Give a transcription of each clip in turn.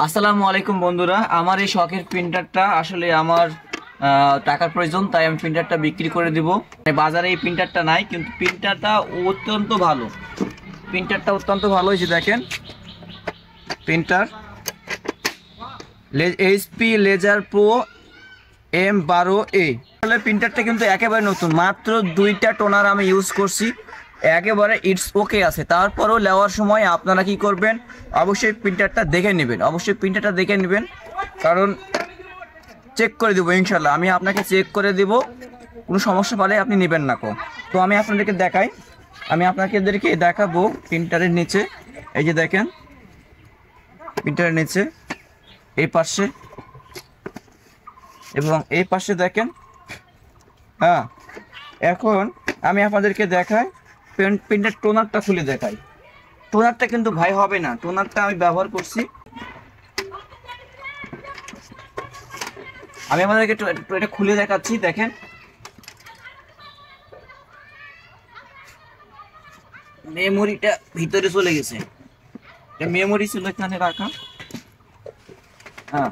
আসসালামু আলাইকুম বন্ধুরা, আমার এই শখের প্রিন্টারটা আসলে আমার টাকার প্রয়োজন, তাই আমি প্রিন্টারটা বিক্রি করে দিব। বাজারে এই প্রিন্টারটা নাই, কিন্তু প্রিন্টারটা অত্যন্ত ভালো হয়েছে। দেখেন, printer HP laser pro M12A। আসলে প্রিন্টারটা কিন্তু একেবারে নতুন, মাত্র 2টা টোনার আমি ইউজ করছি, একেবারে ইটস ওকে আছে। তারপরও নেওয়ার সময় আপনারা কি করবেন, অবশ্যই প্রিন্টারটা দেখে নেবেন, কারণ চেক করে দেবো ইনশাল্লাহ। আমি আপনাকে চেক করে দেব, কোনো সমস্যা পালে আপনি নেবেন না কো। তো আমি আপনাদেরকে দেখাবো প্রিন্টারের নিচে। এই যে দেখেন, প্রিন্টারের নিচে এই পাশে এবং এই পাশে দেখেন। হ্যাঁ, এখন আমি আপনাদেরকে দেখাই, প্রিন্টার টোনারটা খুলে দেখাই। টোনারটা কিন্তু ভাই হবে না, টোনারটা আমি ব্যবহার করছি। আমি আপনাদেরকে এটা খুলে দেখাচ্ছি। দেখেন, মেমোরিটা ভিতরে চলে গেছে, মেমোরি ছিল এখানে রাখা। হ্যাঁ,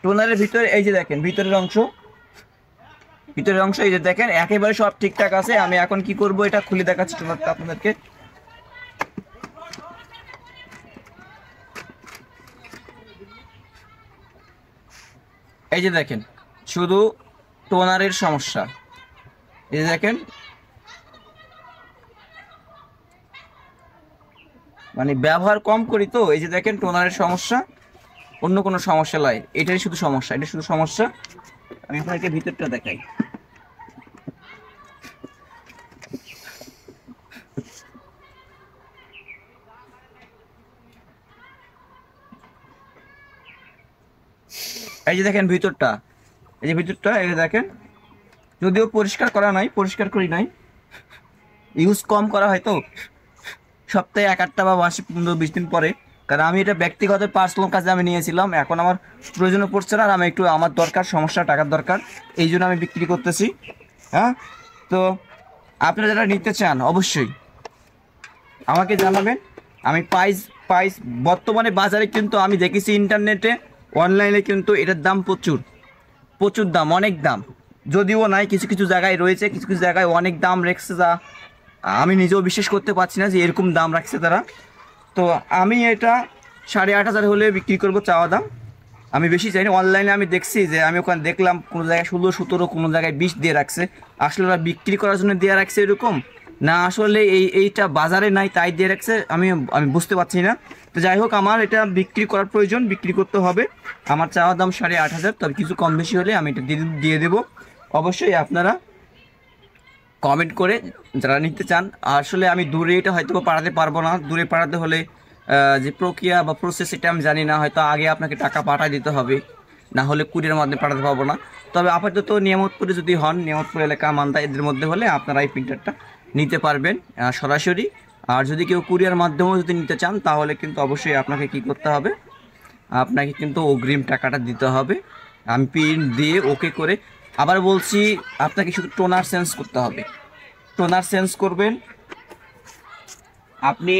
টোনারের ভিতরে এই যে দেখেন, ভিতরের অংশ এই যে দেখেন, একেবারে সব ঠিকঠাক আছে। আমি এখন কি করব, এটা খুলে দেখাচ্ছি টোনারটা আপনাদেরকে। এই যে দেখেন, শুধু টোনারের সমস্যা। এই যে দেখেন, মানে ব্যবহার কম করি তো, এই যে দেখেন টোনারের সমস্যা, অন্য কোনো সমস্যা নয়, এটাই শুধু সমস্যা। আমি আপনাকে ভিতরটা দেখাই। এই যে দেখেন ভিতরটা, এই যে দেখেন, যদিও পরিষ্কার করি নাই, ইউজ কম করা হয় তো, সপ্তাহে 1-8টা বা মাসে 15-20 দিন পরে। কারণ আমি এটা ব্যক্তিগত পার্সোনাল কাজে আমি নিয়েছিলাম, এখন আমার প্রয়োজনে পড়ছে না, আর আমি একটু আমার দরকার, সমস্যা, টাকার দরকার, এই জন্য আমি বিক্রি করতেছি। হ্যাঁ, তো আপনারা যারা নিতে চান অবশ্যই আমাকে জানাবেন। আমি প্রাইস বর্তমানে বাজারে কিন্তু আমি দেখেছি, ইন্টারনেটে, অনলাইনে কিন্তু এটার দাম প্রচুর দাম, অনেক দাম। যদিও নাই, কিছু কিছু জায়গায় রয়েছে, কিছু কিছু জায়গায় অনেক দাম রেখেছে, যা আমি নিজেও বিশ্বাস করতে পারছি না যে এরকম দাম রাখছে তারা। তো আমি এটা 8,500 হলে বিক্রি করব, চাওয়া দাম। আমি বেশি চাইনি। অনলাইনে আমি দেখছি যে, আমি ওখানে দেখলাম কোনো জায়গায় 16-17, কোনো জায়গায় 20 দিয়ে রাখছে। আসলে ওরা বিক্রি করার জন্য দিয়ে রাখছে এরকম, না আসলে এইটা বাজারে নাই তাই দিয়ে রাখছে, আমি বুঝতে পারছি না। তো যাই হোক, আমার এটা বিক্রি করার প্রয়োজন, বিক্রি করতে হবে। আমার চাওয়া দাম 8,500, তবে কিছু কম বেশি হলে আমি এটা দিয়ে দেবো। অবশ্যই আপনারা কমেন্ট করে যারা নিতে চান। আসলে আমি দূরে এটা হয়তো পাঠাতে পারবো না, দূরে পাঠাতে হলে যে প্রক্রিয়া বা প্রসেস, এটা আমি জানি না, হয়তো আগে আপনাকে টাকা পাঠিয়ে দিতে হবে, না হলে কুরিয়ার মাধ্যমে পাঠাতে পারবো না। তবে আপাতত নিয়ামতপুরে যদি হন, নিয়ামতপুর এলাকা, মান্দা, এদের মধ্যে হলে আপনারা এই প্রিন্টারটা নিতে পারবেন সরাসরি। আর যদি কেউ কুরিয়ার মাধ্যমেও যদি নিতে চান, তাহলে কিন্তু অবশ্যই আপনাকে কি করতে হবে, আপনাকে কিন্তু অগ্রিম টাকাটা দিতে হবে। আমি প্রিন্ট দিয়ে ওকে করে, আবার বলছি, আপনাকে শুধু টোনার চেঞ্জ করতে হবে। টোনার চেঞ্জ করবেন আপনি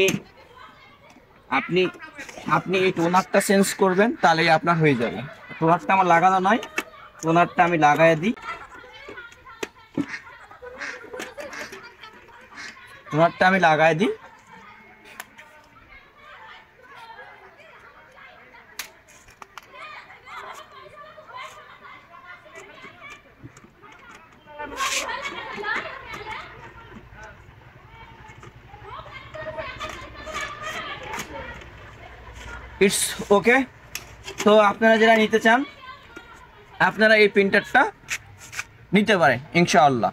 আপনি আপনি এই টোনারটা চেঞ্জ করবেন, তাহলেই আপনার হয়ে যাবে। টোনারটা আমার লাগানো নয়, টোনারটা আমি লাগাই দিই। It's okay. তো আপনারা যারা নিতে চান, আপনারা এই প্রিন্টারটা নিতে পারেন ইনশাআল্লাহ।